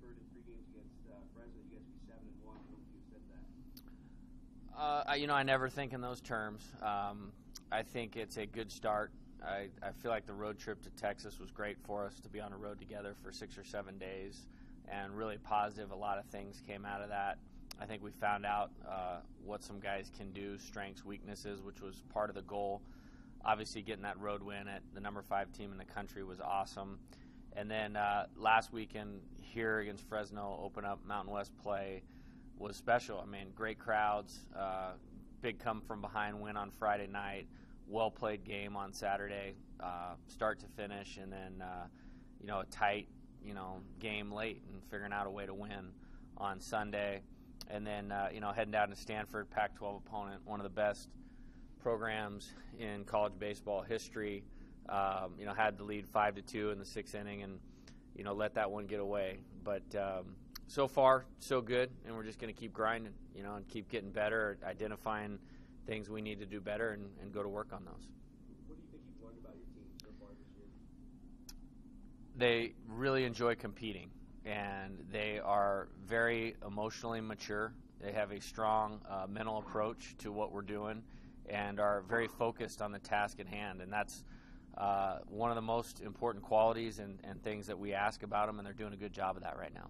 Stanford and 3 games against Fresno. You guys be 7-1. What would you have said that? I never think in those terms. I think it's a good start. I feel like the road trip to Texas was great for us to be on a road together for 6 or 7 days, and really positive. A lot of things came out of that. I think we found out what some guys can do, strengths, weaknesses, which was part of the goal. Obviously, getting that road win at the number 5 team in the country was awesome. And then last weekend here against Fresno, open up Mountain West play was special. I mean, great crowds, big come from behind win on Friday night, well played game on Saturday, start to finish, and then a tight game late and figuring out a way to win on Sunday. And then heading down to Stanford, Pac-12 opponent, one of the best programs in college baseball history. Had the lead 5-2 in the 6th inning, and let that one get away. But so far, so good, and we're just going to keep grinding, and keep getting better, identifying things we need to do better, and go to work on those. What do you think you've learned about your team so far this year? They really enjoy competing, and they are very emotionally mature. They have a strong mental approach to what we're doing and are very focused on the task at hand, and that's one of the most important qualities and things that we ask about them, and they're doing a good job of that right now.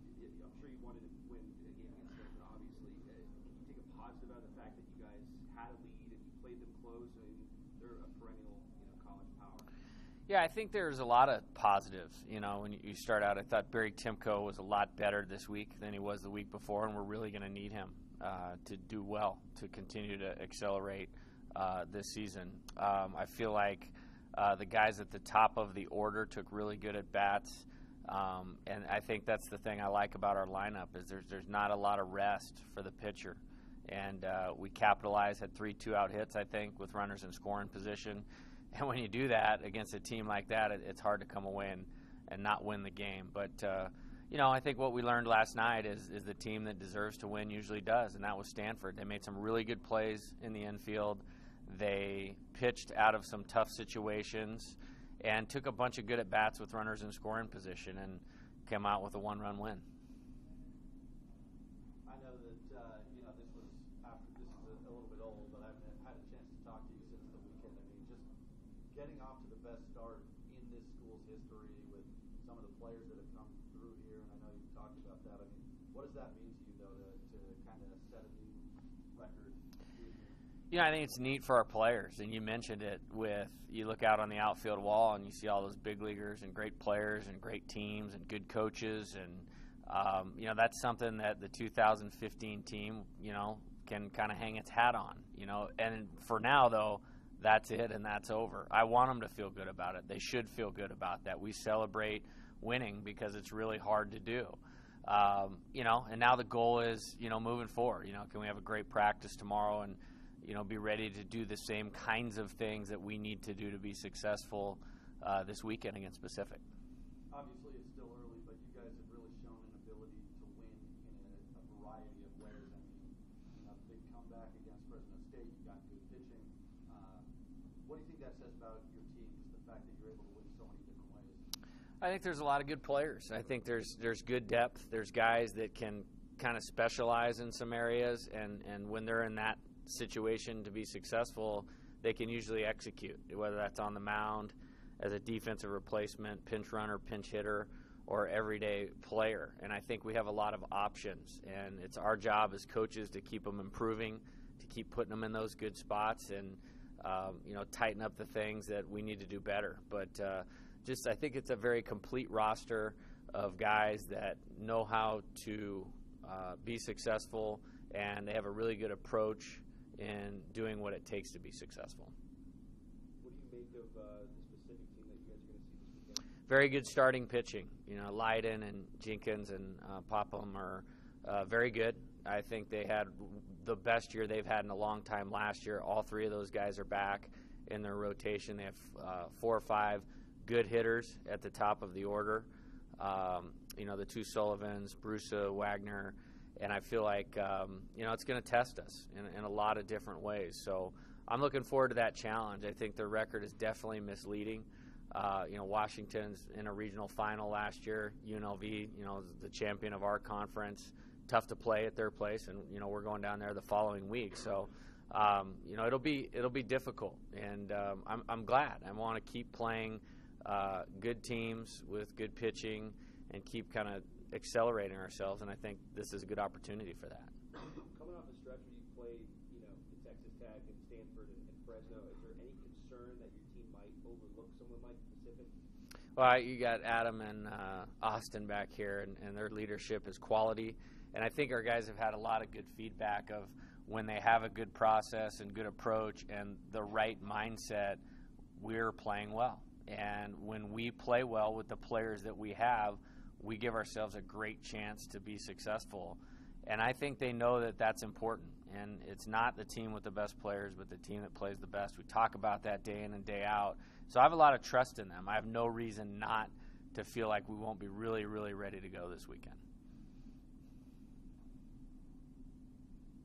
I'm sure you wanted to win a game against Stanford, obviously. Can you take a positive out of the fact that you guys had a lead and you played them close? I mean, they're a perennial college power. Yeah, I think there's a lot of positives. When you start out, I thought Barry Timko was a lot better this week than he was the week before, and we're really going to need him to do well, to continue to accelerate this season. I feel like the guys at the top of the order took really good at bats, and I think that's the thing I like about our lineup is there's not a lot of rest for the pitcher, and we capitalized, had 3 2-out hits, I think, with runners in scoring position. And when you do that against a team like that, it's hard to come away and not win the game. But I think what we learned last night is the team that deserves to win usually does, and that was Stanford. They made some really good plays in the infield. They pitched out of some tough situations and took a bunch of good at-bats with runners in scoring position and came out with a 1-run win. I know that this is a little bit old, but I haven't had a chance to talk to you since the weekend. I mean, just getting off to the best start in this school's history with some of the players that have come through here, and I know you've talked about that. I mean, what does that mean to you, though, to kind of set a new record? I think it's neat for our players, and you mentioned it you look out on the outfield wall and you see all those big leaguers and great players and great teams and good coaches, and that's something that the 2015 team, can kind of hang its hat on, and for now, though, that's it and that's over. I want them to feel good about it. They should feel good about that. We celebrate winning because it's really hard to do. And now the goal is, moving forward, can we have a great practice tomorrow and be ready to do the same kinds of things that we need to do to be successful this weekend against Pacific. Obviously, it's still early, but you guys have really shown an ability to win in a variety of ways. I mean, big comeback against Fresno State, you got good pitching. What do you think that says about your team, just the fact that you're able to win so many different ways? I think there's a lot of good players. I think there's good depth. There's guys that can kind of specialize in some areas, and when they're in that situation to be successful, they can usually execute, whether that's on the mound as a defensive replacement, pinch runner, pinch hitter, or everyday player. And I think we have a lot of options, and it's our job as coaches to keep them improving, to keep putting them in those good spots, and tighten up the things that we need to do better. But I think it's a very complete roster of guys that know how to be successful, and they have a really good approach in doing what it takes to be successful. What do you make of the specific team that you guys are going to see this weekend? Very good starting pitching. Leiden and Jenkins and Popham are very good. I think they had the best year they've had in a long time last year. All 3 of those guys are back in their rotation. They have 4 or 5 good hitters at the top of the order. The 2 Sullivans, Brusa, Wagner, and I feel like it's going to test us in a lot of different ways. So I'm looking forward to that challenge. I think their record is definitely misleading. Washington's in a regional final last year. UNLV, the champion of our conference. Tough to play at their place, and we're going down there the following week. So, it'll be difficult, and I'm glad. I want to keep playing good teams with good pitching and keep kind of accelerating ourselves, and I think this is a good opportunity for that. Coming off the stretch where you played, the Texas Tech and Stanford and Fresno, is there any concern that your team might overlook someone like Pacific? Well, you got Adam and Austin back here, and their leadership is quality. And I think our guys have had a lot of good feedback of when they have a good process and good approach and the right mindset, we're playing well. And when we play well with the players that we have, we give ourselves a great chance to be successful. And I think they know that that's important. And it's not the team with the best players, but the team that plays the best. We talk about that day in and day out. So I have a lot of trust in them. I have no reason not to feel like we won't be really, really ready to go this weekend.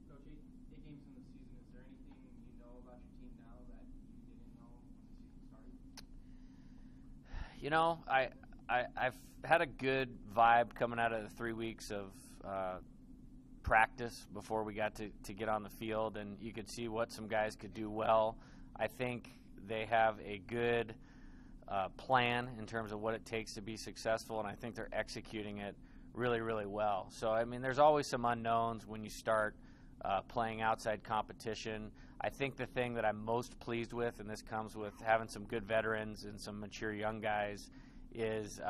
Coach, 8 games in the season, is there anything you know about your team now that you didn't know once the season started? I've had a good vibe coming out of the 3 weeks of practice before we got to get on the field, and you could see what some guys could do well. I think they have a good plan in terms of what it takes to be successful, and I think they're executing it really, really well. So, I mean, there's always some unknowns when you start playing outside competition. I think the thing that I'm most pleased with, and this comes with having some good veterans and some mature young guys, is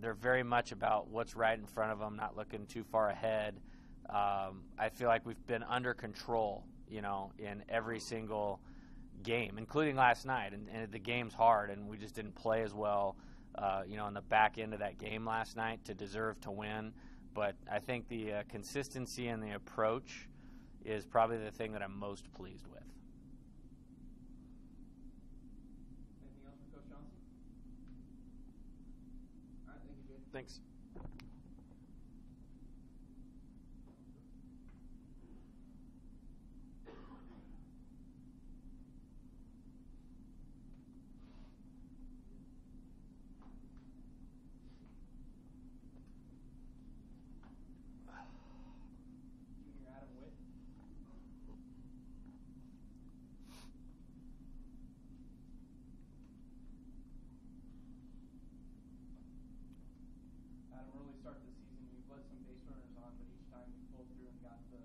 they're very much about what's right in front of them, not looking too far ahead. I feel like we've been under control, in every single game, including last night. And the game's hard, and we just didn't play as well, in the back end of that game last night to deserve to win. But I think the consistency and the approach is probably the thing that I'm most pleased with. Anything else for Coach Johnson? All right, thank you, Jay. Thanks. Junior Adam Whitt. Adam, early start to the season, you've let some base runners on, but each time you pulled through and got the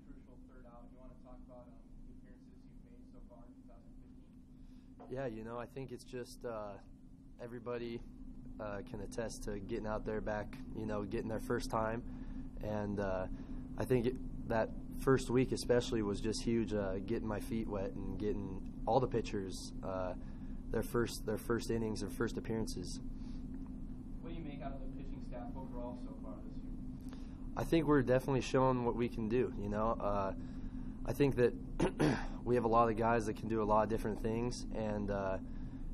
crucial third out. You want to talk about the appearances you've made so far in 2015? Yeah, I think it's just everybody can attest to getting out there back, getting their first time. And I think that first week especially was just huge, getting my feet wet and getting all the pitchers their first innings, their first appearances. What do you make out of the pitching staff overall so far this year? I think we're definitely showing what we can do, I think that we have a lot of guys that can do a lot of different things, and,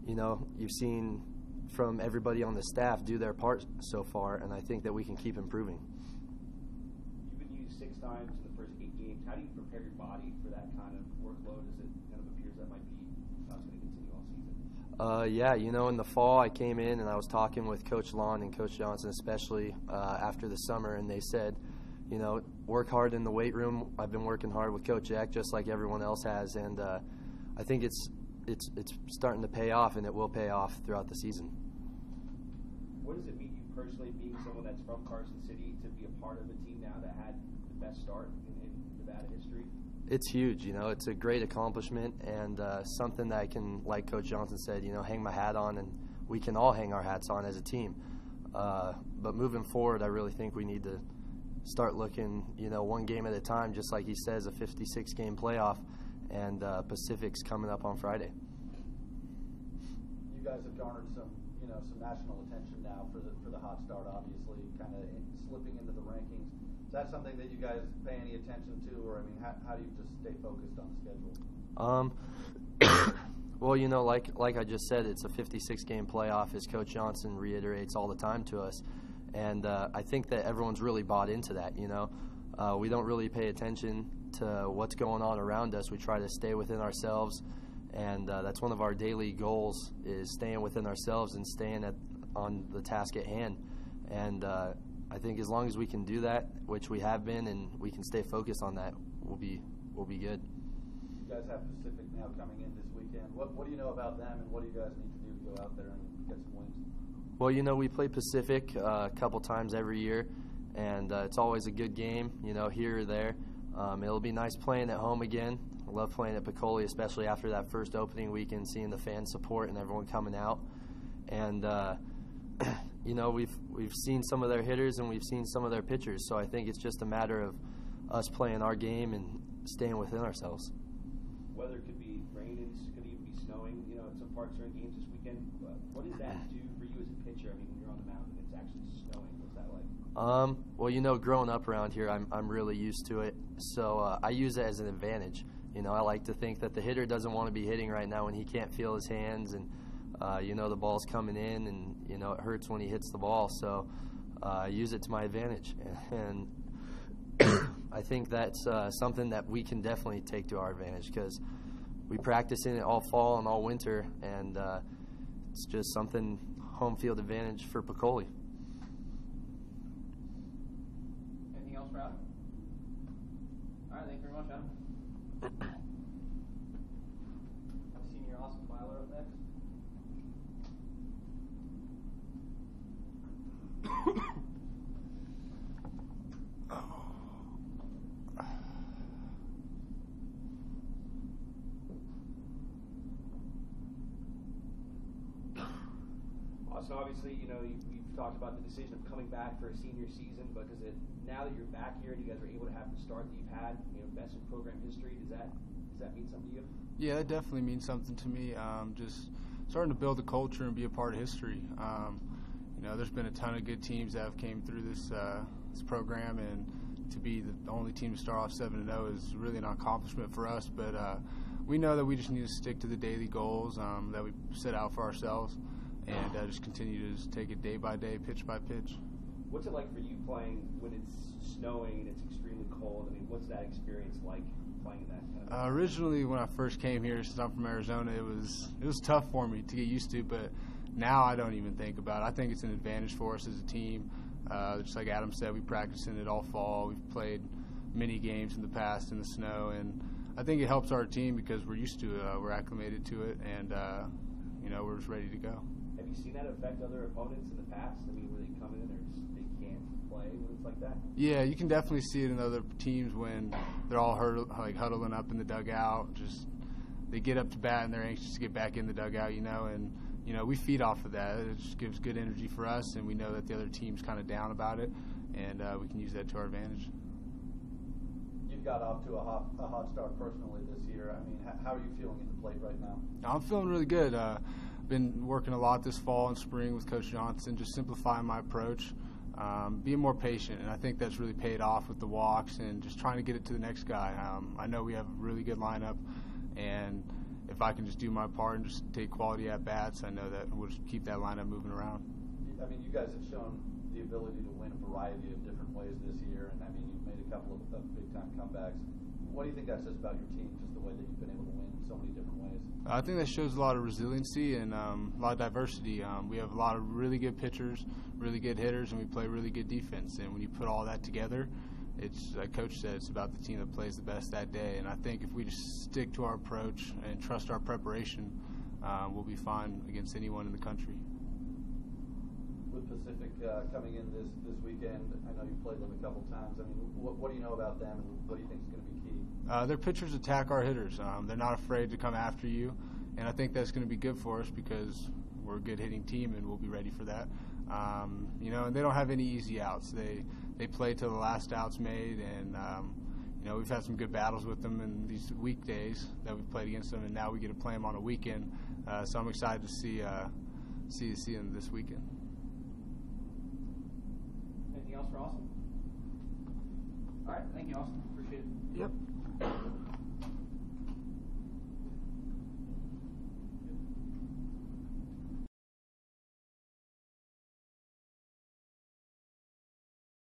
you've seen from everybody on the staff do their part so far, and I think that we can keep improving. You've been used 6 times in the first 8 games. How do you prepare your body for that kind of workload as it kind of appears that might be going to continue all season? Yeah, in the fall I came in and I was talking with Coach Long and Coach Johnson especially after the summer, and they said, work hard in the weight room. I've been working hard with Coach Eck just like everyone else has, and I think it's starting to pay off, and it will pay off throughout the season. What does it mean to you personally, being someone that's from Carson City, to be a part of a team now that had the best start in Nevada history? It's huge, it's a great accomplishment, and something that I can, like Coach Johnson said, hang my hat on, and we can all hang our hats on as a team. But moving forward, I really think we need to start looking, one game at a time, just like he says, a 56-game playoff, and Pacific's coming up on Friday. You guys have garnered some national attention now for the hot start, obviously, kind of slipping into the rankings. Is that something that you guys pay any attention to, or how do you just stay focused on the schedule? Well, like I just said, it's a 56-game playoff, as Coach Johnson reiterates all the time to us, and I think that everyone's really bought into that. We don't really pay attention to what's going on around us. We try to stay within ourselves and that's one of our daily goals, is staying within ourselves and staying on the task at hand. And I think as long as we can do that, which we have been, and we can stay focused on that, we'll be good. You guys have Pacific now coming in this weekend. What do you know about them, and what do you guys need to do to go out there and get some wins? Well, we play Pacific a couple times every year, and it's always a good game, here or there. It'll be nice playing at home again. I love playing at Peccole, especially after that first opening weekend, seeing the fan support and everyone coming out. And we've seen some of their hitters and we've seen some of their pitchers, so I think it's just a matter of us playing our game and staying within ourselves. Weather could be raining, could even be snowing, at some parts during games this weekend. What does that do for you as a pitcher? I mean, when you're on the mound and it's actually snowing, what's that like? Well, growing up around here, I'm really used to it, so I use it as an advantage. I like to think that the hitter doesn't want to be hitting right now when he can't feel his hands, and the ball's coming in, and it hurts when he hits the ball. So I use it to my advantage, and I think that's something that we can definitely take to our advantage, because we practice in it all fall and all winter, and it's just something home field advantage for Peccole. Anything else for Adam? All right, thank you very much, Adam. Have senior Austin Byler up next. Austin, obviously, we've talked about the decision of coming back for a senior season, but now that you're back here and you guys are able to have the start that you've had, best in program history, does that mean something to you? Yeah, that definitely means something to me. Just starting to build a culture and be a part of history. There's been a ton of good teams that have came through this program, and to be the only team to start off 7-0 is really an accomplishment for us. But we know that we just need to stick to the daily goals that we set out for ourselves, and just continue to just take it day by day, pitch by pitch. What's it like for you playing when it's snowing and it's extremely cold? I mean, what's that experience like playing in that kind of originally, when I first came here, since I'm from Arizona, it was tough for me to get used to, but now I don't even think about it. I think it's an advantage for us as a team. Just like Adam said, we practice in it all fall. We've played many games in the past in the snow, and I think it helps our team because we're used to it. We're acclimated to it, and we're just ready to go. Have you seen that affect other opponents in the past? I mean, where they come in and they can't play when it's like that? Yeah, you can definitely see it in other teams when they're all huddling up in the dugout. Just they get up to bat and they're anxious to get back in the dugout, and we feed off of that. It just gives good energy for us, and we know that the other team's kind of down about it, and we can use that to our advantage. You've got off to a hot start personally this year. I mean, how are you feeling at the plate right now? I'm feeling really good. Been working a lot this fall and spring with Coach Johnson, just simplifying my approach, being more patient, and I think that's really paid off with the walks and just trying to get it to the next guy. I know we have a really good lineup, and if I can just do my part and just take quality at bats, I know that we'll just keep that lineup moving around. I mean, you guys have shown the ability to win a variety of different ways this year, and I mean, you've made a couple of big-time comebacks. What do you think that says about your team, just the way that you've been able to win in so many different ways? I think that shows a lot of resiliency and a lot of diversity. We have a lot of really good pitchers, really good hitters, and we play really good defense. And when you put all that together, it's, like Coach said, it's about the team that plays the best that day. And I think if we just stick to our approach and trust our preparation, we'll be fine against anyone in the country. With Pacific coming in this weekend, I know you've played them a couple times. I mean, what do you know about them, and what do you think is going to be key? Their pitchers attack our hitters. They're not afraid to come after you, and I think that's going to be good for us because we're a good hitting team, and we'll be ready for that. And they don't have any easy outs. They play till the last out's made, and we've had some good battles with them in these weekdays that we've played against them, and now we get to play them on a weekend. So I'm excited to see them this weekend. Anything else for Austin? All right, thank you, Austin. Appreciate it. Yep.